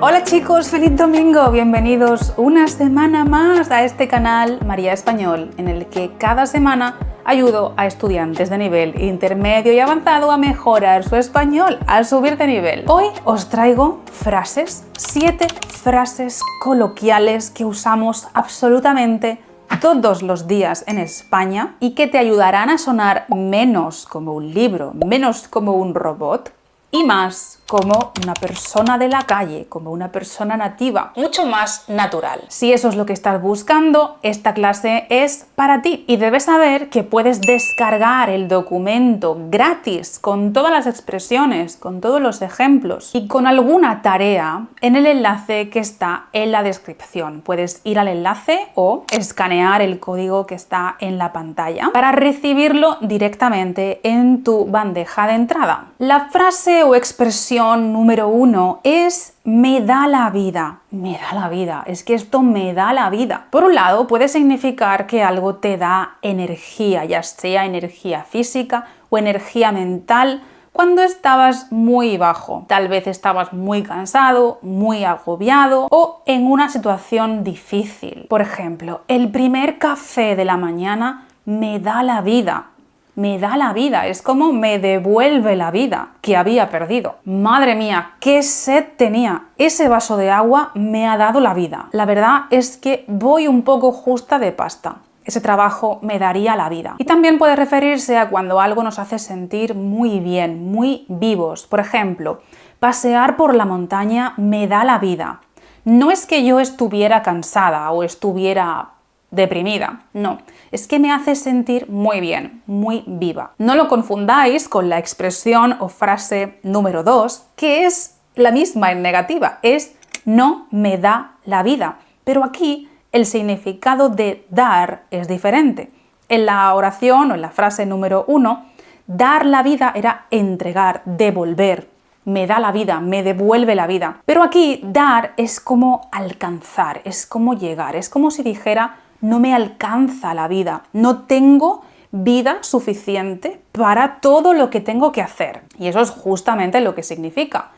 Hola chicos, feliz domingo, bienvenidos una semana más a este canal María Español, en el que cada semana ayudo a estudiantes de nivel intermedio y avanzado a mejorar su español, a subir de nivel. Hoy os traigo frases, 7 frases coloquiales que usamos absolutamente todos los días en España y que te ayudarán a sonar menos como un libro, menos como un robot y más como una persona de la calle, como una persona nativa, mucho más natural. Si eso es lo que estás buscando, esta clase es para ti y debes saber que puedes descargar el documento gratis con todas las expresiones, con todos los ejemplos y con alguna tarea en el enlace que está en la descripción. Puedes ir al enlace o escanear el código que está en la pantalla para recibirlo directamente en tu bandeja de entrada. La frase o expresión número 1 es me da la vida. Me da la vida. Es que esto me da la vida. Por un lado, puede significar que algo te da energía, ya sea energía física o energía mental, cuando estabas muy bajo. Tal vez estabas muy cansado, muy agobiado o en una situación difícil. Por ejemplo, el primer café de la mañana me da la vida. Me da la vida, es como me devuelve la vida que había perdido. Madre mía, qué sed tenía. Ese vaso de agua me ha dado la vida. La verdad es que voy un poco justa de pasta. Ese trabajo me daría la vida. Y también puede referirse a cuando algo nos hace sentir muy bien, muy vivos. Por ejemplo, pasear por la montaña me da la vida. No es que yo estuviera cansada o estuviera deprimida, no, es que me hace sentir muy bien, muy viva. No lo confundáis con la expresión o frase número 2, que es la misma en negativa, es no me da la vida, pero aquí el significado de dar es diferente. En la oración o en la frase número 1, dar la vida era entregar, devolver. Me da la vida, me devuelve la vida. Pero aquí dar es como alcanzar, es como llegar, es como si dijera no me alcanza la vida, no tengo vida suficiente para todo lo que tengo que hacer. Y eso es justamente lo que significa.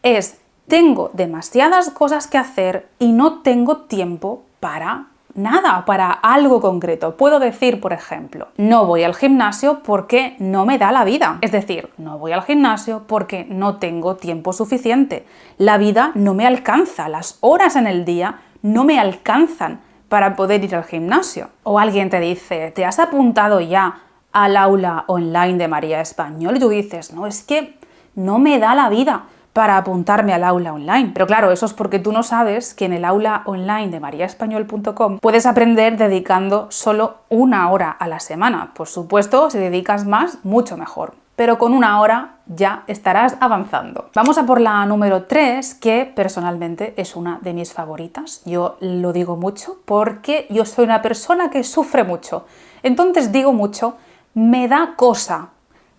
Es tengo demasiadas cosas que hacer y no tengo tiempo para nada, para algo concreto. Puedo decir, por ejemplo, no voy al gimnasio porque no me da la vida. Es decir, no voy al gimnasio porque no tengo tiempo suficiente. La vida no me alcanza, las horas en el día no me alcanzan para poder ir al gimnasio. O alguien te dice, ¿te has apuntado ya al aula online de María Español? Y tú dices, no, es que no me da la vida para apuntarme al aula online. Pero claro, eso es porque tú no sabes que en el aula online de mariaespañol.com puedes aprender dedicando solo 1 hora a la semana. Por supuesto, si dedicas más, mucho mejor. Pero con 1 hora ya estarás avanzando. Vamos a por la número 3, que personalmente es una de mis favoritas. Yo lo digo mucho porque yo soy una persona que sufre mucho. Entonces digo mucho, me da cosa.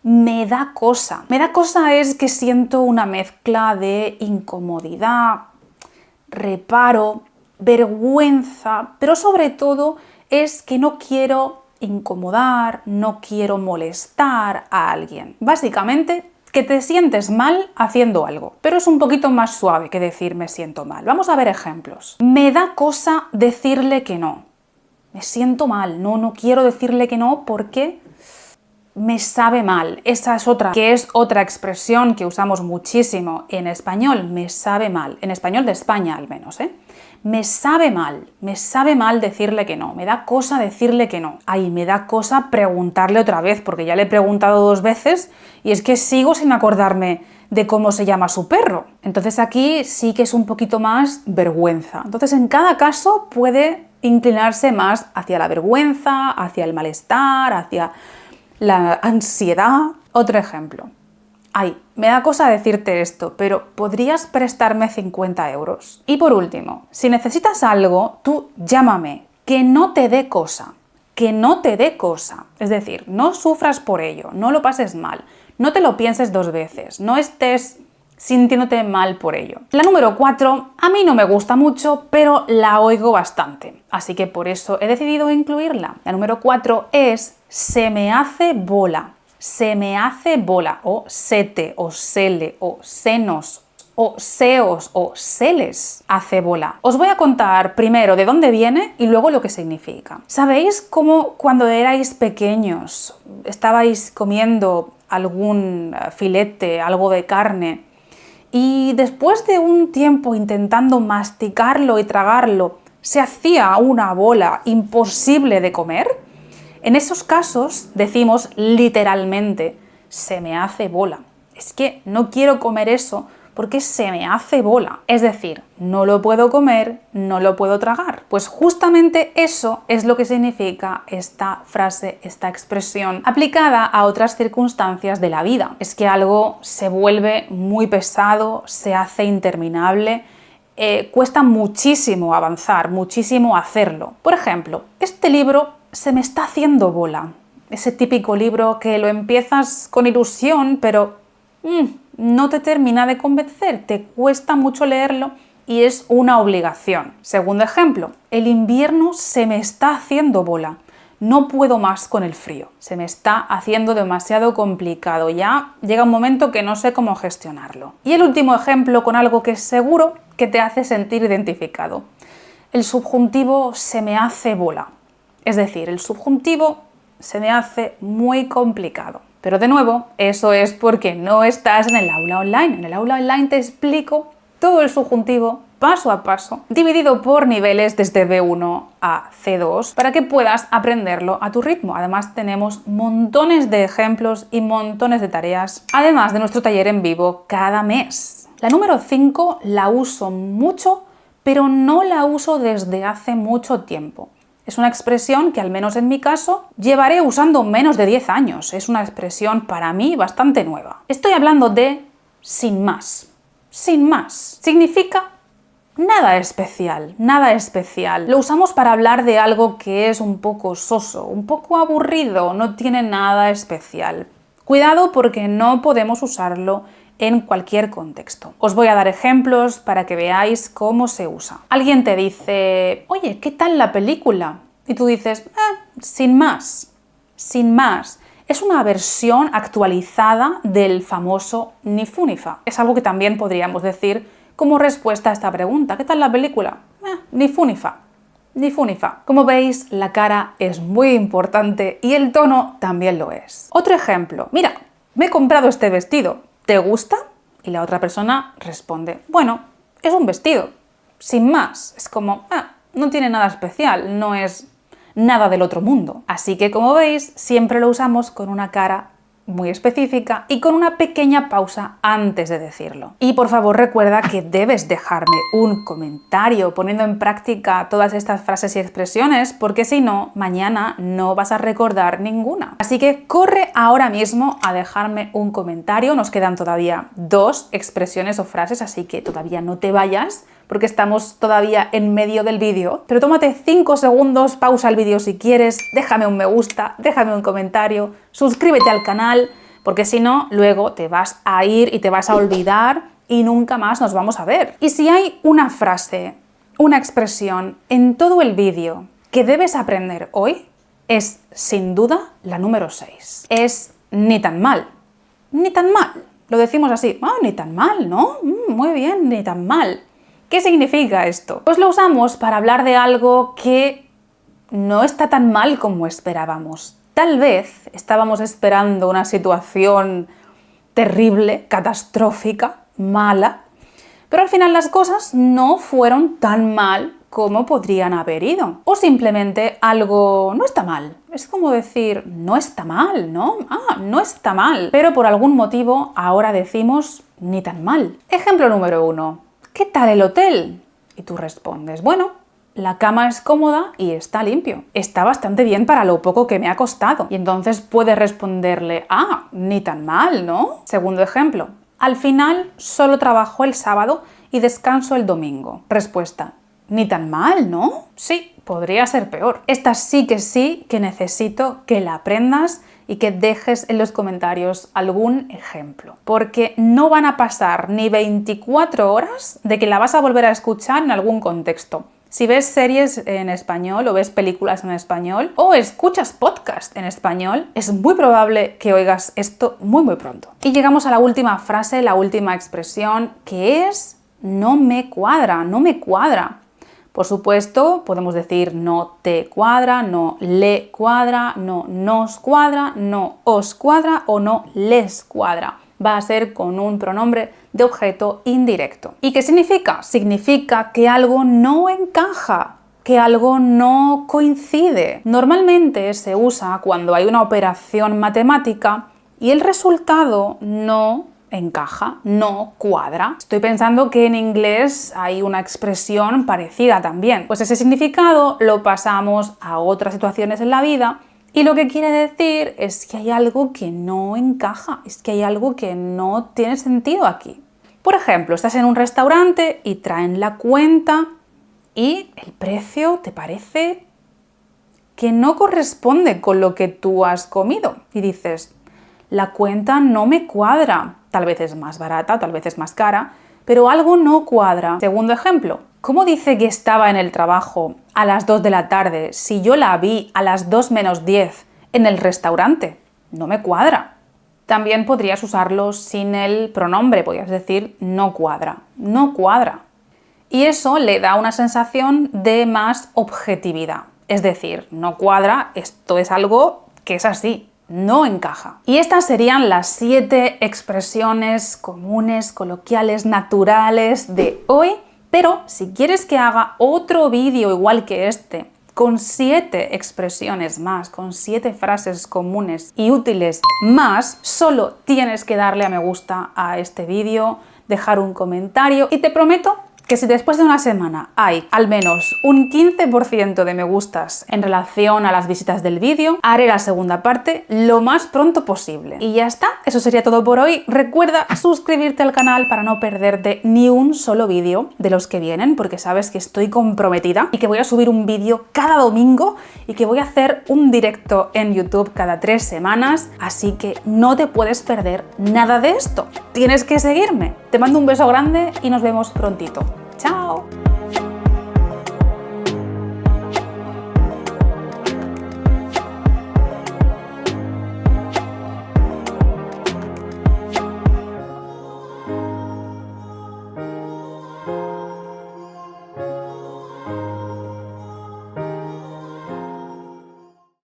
Me da cosa. Me da cosa es que siento una mezcla de incomodidad, reparo, vergüenza, pero sobre todo es que no quiero incomodar, no quiero molestar a alguien. Básicamente, que te sientes mal haciendo algo, pero es un poquito más suave que decir me siento mal. Vamos a ver ejemplos. Me da cosa decirle que no. Me siento mal, no quiero decirle que no porque me sabe mal. Esa es otra, que es otra expresión que usamos muchísimo en español, me sabe mal. En español de España al menos, ¿eh? Me sabe mal decirle que no, me da cosa decirle que no. Ay, me da cosa preguntarle otra vez, porque ya le he preguntado 2 veces y es que sigo sin acordarme de cómo se llama su perro. Entonces aquí sí que es un poquito más vergüenza. Entonces en cada caso puede inclinarse más hacia la vergüenza, hacia el malestar, hacia la ansiedad. Otro ejemplo. Ay, me da cosa decirte esto, pero ¿podrías prestarme 50 euros? Y por último, si necesitas algo, tú llámame, que no te dé cosa, que no te dé cosa. Es decir, no sufras por ello, no lo pases mal, no te lo pienses 2 veces, no estés sintiéndote mal por ello. La número 4, a mí no me gusta mucho, pero la oigo bastante, así que por eso he decidido incluirla. La número 4 es se me hace bola. Se me hace bola, o sete, o sele, o senos. o seos o se les hace bola. Os voy a contar primero de dónde viene y luego lo que significa. ¿Sabéis cómo cuando erais pequeños estabais comiendo algún filete, algo de carne, y después de un tiempo intentando masticarlo y tragarlo, se hacía una bola imposible de comer? En esos casos decimos literalmente, se me hace bola. Es que no quiero comer eso porque se me hace bola. Es decir, no lo puedo comer, no lo puedo tragar. Pues justamente eso es lo que significa esta frase, esta expresión, aplicada a otras circunstancias de la vida. Es que algo se vuelve muy pesado, se hace interminable, cuesta muchísimo avanzar, muchísimo hacerlo. Por ejemplo, este libro se me está haciendo bola. Ese típico libro que lo empiezas con ilusión, pero no te termina de convencer, te cuesta mucho leerlo y es una obligación. Segundo ejemplo, el invierno se me está haciendo bola. No puedo más con el frío. Se me está haciendo demasiado complicado. Ya llega un momento que no sé cómo gestionarlo. Y el último ejemplo con algo que seguro que te hace sentir identificado. El subjuntivo se me hace bola. Es decir, el subjuntivo se me hace muy complicado. Pero de nuevo, eso es porque no estás en el aula online. En el aula online te explico todo el subjuntivo paso a paso, dividido por niveles desde B1 a C2, para que puedas aprenderlo a tu ritmo. Además, tenemos montones de ejemplos y montones de tareas, además de nuestro taller en vivo cada mes. La número 5 la uso mucho, pero no la uso desde hace mucho tiempo. Es una expresión que, al menos en mi caso, llevaré usando menos de 10 años. Es una expresión para mí bastante nueva. Estoy hablando de sin más. Sin más. Significa nada especial, nada especial. Lo usamos para hablar de algo que es un poco soso, un poco aburrido, no tiene nada especial. Cuidado porque no podemos usarlo en cualquier contexto. Os voy a dar ejemplos para que veáis cómo se usa. Alguien te dice, oye, ¿qué tal la película? Y tú dices, sin más, sin más. Es una versión actualizada del famoso ni fu ni fa. Es algo que también podríamos decir como respuesta a esta pregunta. ¿Qué tal la película? Ni fu ni fa. Ni fu ni fa. Como veis, la cara es muy importante y el tono también lo es. Otro ejemplo. Mira, me he comprado este vestido. ¿Te gusta? Y la otra persona responde, bueno, es un vestido. Sin más. Es como, no tiene nada especial. No es nada del otro mundo. Así que, como veis, siempre lo usamos con una cara muy específica y con una pequeña pausa antes de decirlo. Y por favor recuerda que debes dejarme un comentario poniendo en práctica todas estas frases y expresiones, porque si no, mañana no vas a recordar ninguna. Así que corre ahora mismo a dejarme un comentario. Nos quedan todavía 2 expresiones o frases, así que todavía no te vayas, porque estamos todavía en medio del vídeo. Pero tómate 5 segundos, pausa el vídeo si quieres, déjame un me gusta, déjame un comentario, suscríbete al canal, porque si no, luego te vas a ir y te vas a olvidar y nunca más nos vamos a ver. Y si hay una frase, una expresión en todo el vídeo que debes aprender hoy, es sin duda la número 6. Es ni tan mal. Ni tan mal. Lo decimos así, ni tan mal, ¿no? Muy bien, ni tan mal. ¿Qué significa esto? Pues lo usamos para hablar de algo que no está tan mal como esperábamos. Tal vez estábamos esperando una situación terrible, catastrófica, mala, pero al final las cosas no fueron tan mal como podrían haber ido. O simplemente algo no está mal. Es como decir, no está mal, ¿no? No está mal. Pero por algún motivo ahora decimos ni tan mal. Ejemplo número 1. ¿Qué tal el hotel? Y tú respondes, bueno, la cama es cómoda y está limpio. Está bastante bien para lo poco que me ha costado. Y entonces puedes responderle, ni tan mal, ¿no? Segundo ejemplo, al final solo trabajo el sábado y descanso el domingo. Respuesta, ni tan mal, ¿no? Sí, podría ser peor. Esta sí que necesito que la aprendas y que dejes en los comentarios algún ejemplo, porque no van a pasar ni 24 horas de que la vas a volver a escuchar en algún contexto. Si ves series en español o ves películas en español o escuchas podcast en español, es muy probable que oigas esto muy pronto. Y llegamos a la última frase, la última expresión, que es no me cuadra, no me cuadra. Por supuesto, podemos decir no te cuadra, no le cuadra, no nos cuadra, no os cuadra o no les cuadra. Va a ser con un pronombre de objeto indirecto. ¿Y qué significa? Significa que algo no encaja, que algo no coincide. Normalmente se usa cuando hay una operación matemática y el resultado no encaja, no cuadra. Estoy pensando que en inglés hay una expresión parecida también. Pues ese significado lo pasamos a otras situaciones en la vida y lo que quiere decir es que hay algo que no encaja, es que hay algo que no tiene sentido aquí. Por ejemplo, estás en un restaurante y traen la cuenta y el precio te parece que no corresponde con lo que tú has comido y dices, la cuenta no me cuadra. Tal vez es más barata, tal vez es más cara, pero algo no cuadra. Segundo ejemplo, ¿cómo dice que estaba en el trabajo a las 2 de la tarde si yo la vi a las 2 menos 10 en el restaurante? No me cuadra. También podrías usarlo sin el pronombre, podrías decir no cuadra, no cuadra. Y eso le da una sensación de más objetividad. Es decir, no cuadra, esto es algo que es así. No encaja. Y estas serían las 7 expresiones comunes, coloquiales, naturales de hoy, pero si quieres que haga otro vídeo igual que este, con 7 expresiones más, con 7 frases comunes y útiles más, solo tienes que darle a me gusta a este vídeo, dejar un comentario y te prometo que si después de una semana hay al menos un 15% de me gustas en relación a las visitas del vídeo, haré la segunda parte lo más pronto posible. Y ya está, eso sería todo por hoy. Recuerda suscribirte al canal para no perderte ni un solo vídeo de los que vienen, porque sabes que estoy comprometida y que voy a subir un vídeo cada domingo y que voy a hacer un directo en YouTube cada 3 semanas, así que no te puedes perder nada de esto. Tienes que seguirme. Te mando un beso grande y nos vemos prontito. ¡Chao!